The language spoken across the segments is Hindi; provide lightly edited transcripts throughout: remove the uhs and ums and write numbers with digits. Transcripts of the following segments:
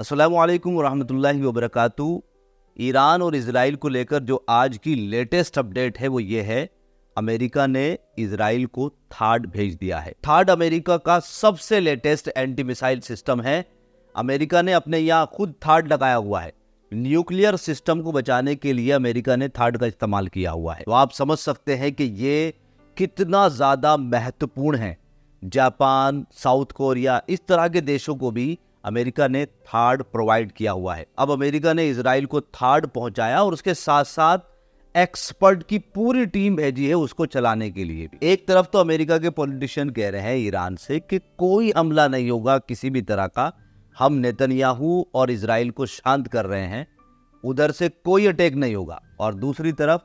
अस्सलामु अलैकुम वरहमतुल्लाहि वबरकातुहू। ईरान और इजराइल को लेकर जो आज की लेटेस्ट अपडेट है वो ये है, अमेरिका ने इजराइल को थाड भेज दिया है। थाड अमेरिका का सबसे लेटेस्ट एंटी मिसाइल सिस्टम है। अमेरिका ने अपने यहाँ खुद थाड लगाया हुआ है। न्यूक्लियर सिस्टम को बचाने के लिए अमेरिका ने थाड का इस्तेमाल किया हुआ है। तो आप समझ सकते हैं कि ये कितना ज़्यादा महत्वपूर्ण है। जापान, साउथ कोरिया, इस तरह के देशों को भी अमेरिका ने थाड प्रोवाइड किया हुआ है। अब अमेरिका ने इजराइल को थाड पहुंचाया और उसके साथ साथ एक्सपर्ट की पूरी टीम भेजी है उसको चलाने के लिए भी। एक तरफ तो अमेरिका के पॉलिटिशियन कह रहे हैं ईरान से कि कोई हमला नहीं होगा किसी भी तरह का, हम नेतन्याहू और इजराइल को शांत कर रहे हैं, उधर से कोई अटैक नहीं होगा, और दूसरी तरफ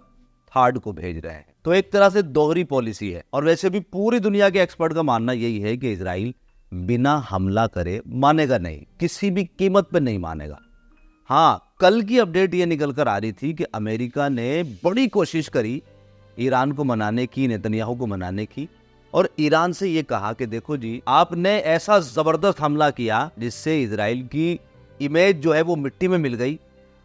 थाड को भेज रहे हैं। तो एक तरह से दोहरी पॉलिसी है। और वैसे भी पूरी दुनिया के एक्सपर्ट का मानना यही है कि इजराइल बिना हमला करे मानेगा नहीं, किसी भी कीमत पे नहीं मानेगा। हाँ, कल की अपडेट ये निकल कर आ रही थी कि अमेरिका ने बड़ी कोशिश करी ईरान को मनाने की, नेतन्याहू को मनाने की, और ईरान से ये कहा कि देखो जी, आपने ऐसा जबरदस्त हमला किया जिससे इजराइल की इमेज जो है वो मिट्टी में मिल गई।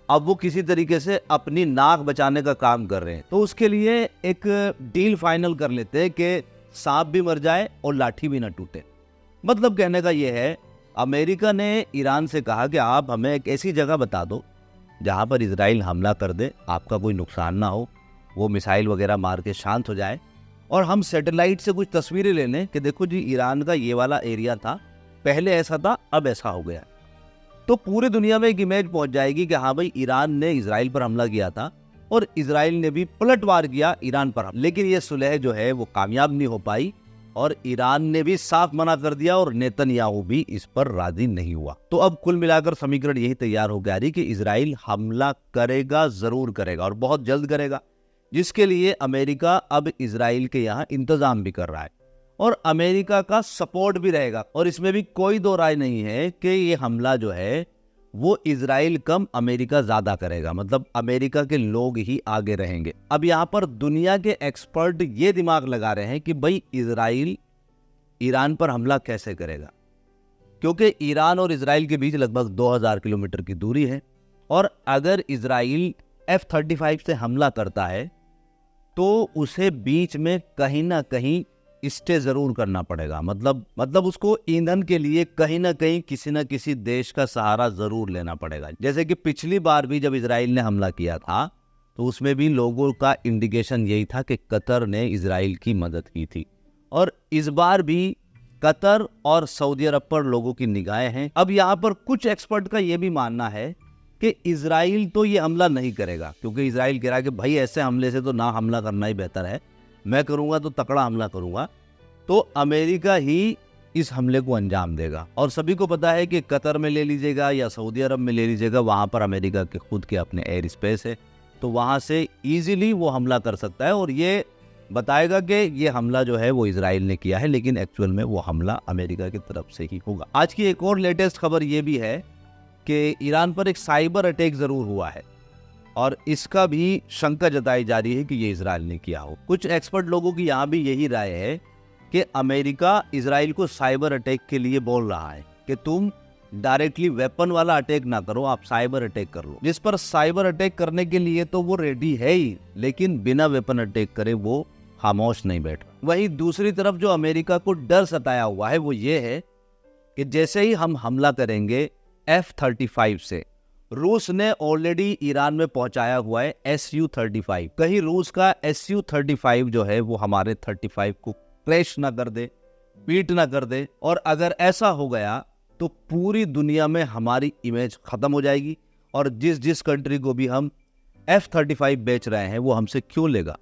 अब वो किसी तरीके से अपनी नाक बचाने का काम कर रहे हैं, तो उसके लिए एक डील फाइनल कर लेते हैं कि सांप भी मर जाए और लाठी भी ना टूटे। मतलब कहने का ये है, अमेरिका ने ईरान से कहा कि आप हमें एक ऐसी जगह बता दो जहां पर इजराइल हमला कर दे, आपका कोई नुकसान ना हो, वो मिसाइल वगैरह मार के शांत हो जाए, और हम सैटेलाइट से कुछ तस्वीरें ले लें कि देखो जी, ईरान का ये वाला एरिया था, पहले ऐसा था, अब ऐसा हो गया। तो पूरी दुनिया में एक इमेज पहुंच जाएगी कि हाँ भाई, ईरान ने इजराइल पर हमला किया था और इजराइल ने भी पलटवार किया ईरान पर। लेकिन ये सुलह जो है वो कामयाब नहीं हो पाई, और ईरान ने भी साफ मना कर दिया और नेतन्याहू भी इस पर राजी नहीं हुआ। तो अब कुल मिलाकर समीकरण यही तैयार हो गया कि इजराइल हमला करेगा, जरूर करेगा, और बहुत जल्द करेगा, जिसके लिए अमेरिका अब इजराइल के यहाँ इंतजाम भी कर रहा है और अमेरिका का सपोर्ट भी रहेगा। और इसमें भी कोई दो राय नहीं है कि ये हमला जो है वो इजराइल कम अमेरिका ज्यादा करेगा, मतलब अमेरिका के लोग ही आगे रहेंगे। अब यहाँ पर दुनिया के एक्सपर्ट ये दिमाग लगा रहे हैं कि भाई, इजराइल ईरान पर हमला कैसे करेगा, क्योंकि ईरान और इजराइल के बीच लगभग 2000 किलोमीटर की दूरी है, और अगर इजराइल F-35 से हमला करता है तो उसे बीच में कहीं ना कहीं स्टे जरूर करना पड़ेगा। मतलब उसको ईंधन के लिए कहीं ना कहीं किसी न किसी देश का सहारा जरूर लेना पड़ेगा। जैसे कि पिछली बार भी जब इजराइल ने हमला किया था तो उसमें भी लोगों का इंडिकेशन यही था कि कतर ने इजराइल की मदद की थी, और इस बार भी कतर और सऊदी अरब पर लोगों की निगाहें हैं। अब यहाँ पर कुछ एक्सपर्ट का यह भी मानना है कि इजराइल तो ये हमला नहीं करेगा, क्योंकि इजराइल कह रहा है कि भाई, ऐसे हमले से तो ना हमला करना ही बेहतर है, मैं करूंगा तो तकड़ा हमला करूंगा। तो अमेरिका ही इस हमले को अंजाम देगा। और सभी को पता है कि कतर में ले लीजिएगा या सऊदी अरब में ले लीजिएगा, वहां पर अमेरिका के खुद के अपने एयर स्पेस है, तो वहां से इजीली वो हमला कर सकता है और ये बताएगा कि ये हमला जो है वो इजराइल ने किया है, लेकिन एक्चुअल में वो हमला अमेरिका की तरफ से ही होगा। आज की एक और लेटेस्ट खबर ये भी है कि ईरान पर एक साइबर अटैक जरूर हुआ है, और इसका भी शंका जताई जा रही है कि ये इजराइल ने किया हो। कुछ एक्सपर्ट लोगों की यहाँ भी यही राय है कि अमेरिका इजराइल को साइबर अटैक के लिए बोल रहा है कि तुम डायरेक्टली वेपन वाला अटैक ना करो, आप साइबर अटैक कर लो। जिस पर साइबर अटैक करने के लिए तो वो रेडी है ही, लेकिन बिना वेपन अटैक करे वो खामोश नहीं बैठ रहा। वहीं दूसरी तरफ जो अमेरिका को डर सताया हुआ है वो ये है कि जैसे ही हम हमला करेंगे F-35 से, रूस ने ऑलरेडी ईरान में पहुंचाया हुआ है Su-35, कहीं रूस का Su-35 जो है वो हमारे 35 को क्रैश ना कर दे, बीट ना कर दे। और अगर ऐसा हो गया तो पूरी दुनिया में हमारी इमेज खत्म हो जाएगी, और जिस कंट्री को भी हम F-35 बेच रहे हैं वो हमसे क्यों लेगा,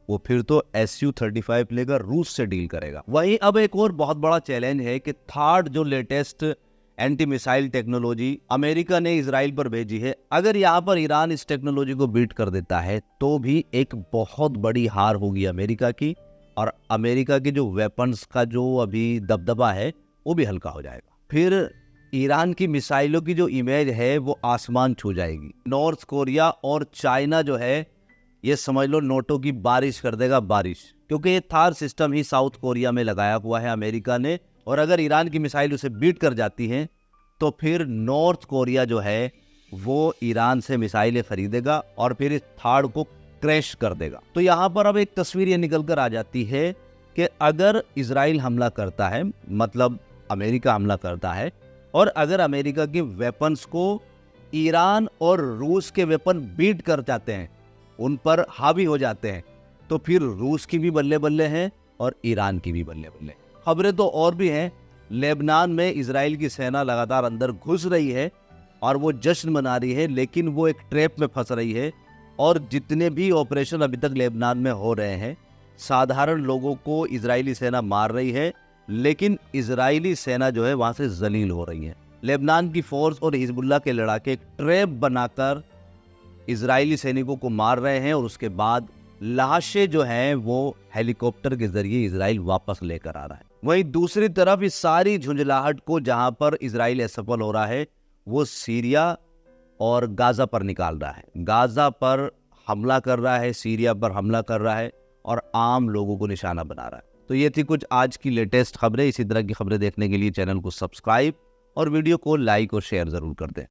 वो फिर तो Su-35 लेकर रूस से डील करेगा। वहीं अब एक और बहुत बड़ा चैलेंज है कि थाड जो latest anti missile technology America ने इजराइल पर भेजी है, अगर यहाँ पर ईरान इस टेक्नोलॉजी को बीट कर देता है तो भी एक बहुत बड़ी हार होगी अमेरिका की, और अमेरिका की जो वेपन्स का जो अभी दबदबा है वो भी हल्का हो जाएगा। फिर ईरान की मिसाइलों की जो इमेज है वो आसमान छू जाएगी। नॉर्थ कोरिया और चाइना जो है ये समझ लो नोटों की बारिश कर देगा, बारिश, क्योंकि ये थार सिस्टम ही साउथ कोरिया में लगाया हुआ है अमेरिका ने, और अगर ईरान की मिसाइल उसे बीट कर जाती है तो फिर नॉर्थ कोरिया जो है वो ईरान से मिसाइलें खरीदेगा और फिर इस थाड को क्रैश कर देगा। तो यहाँ पर अब एक तस्वीर ये निकल कर आ जाती है कि अगर इजराइल हमला करता है, मतलब अमेरिका हमला करता है, और अगर अमेरिका के वेपन्स को ईरान और रूस के वेपन बीट कर जाते हैं, उन पर हावी हो जाते हैं, तो फिर रूस की भी बल्ले बल्ले हैं और ईरान की भी बल्ले बल्ले। खबरें तो और भी हैं। लेबनान में इजराइल की सेना लगातार अंदर घुस रही है और वो जश्न मना रही है, लेकिन वो एक ट्रैप में फंस रही है। और जितने भी ऑपरेशन अभी तक लेबनान में हो रहे हैं, साधारण लोगों को इजरायली सेना मार रही है, लेकिन इजरायली सेना जो है वहां से जलील हो रही है। लेबनान की फोर्स और हिजबुल्लाह के लड़ाके एक ट्रैप बनाकर इजरायली सैनिकों को मार रहे हैं और उसके बाद लाशें जो हैं वो हेलीकॉप्टर के जरिए इजराइल वापस लेकर आ रहा है। वहीं दूसरी तरफ इस सारी झुंझलाहट को जहां पर इजराइल असफल हो रहा है, वो सीरिया और गाजा पर निकाल रहा है। गाजा पर हमला कर रहा है, सीरिया पर हमला कर रहा है और आम लोगों को निशाना बना रहा है। तो ये थी कुछ आज की लेटेस्ट खबरें। इसी तरह की खबरें देखने के लिए चैनल को सब्सक्राइब और वीडियो को लाइक और शेयर जरूर कर दें।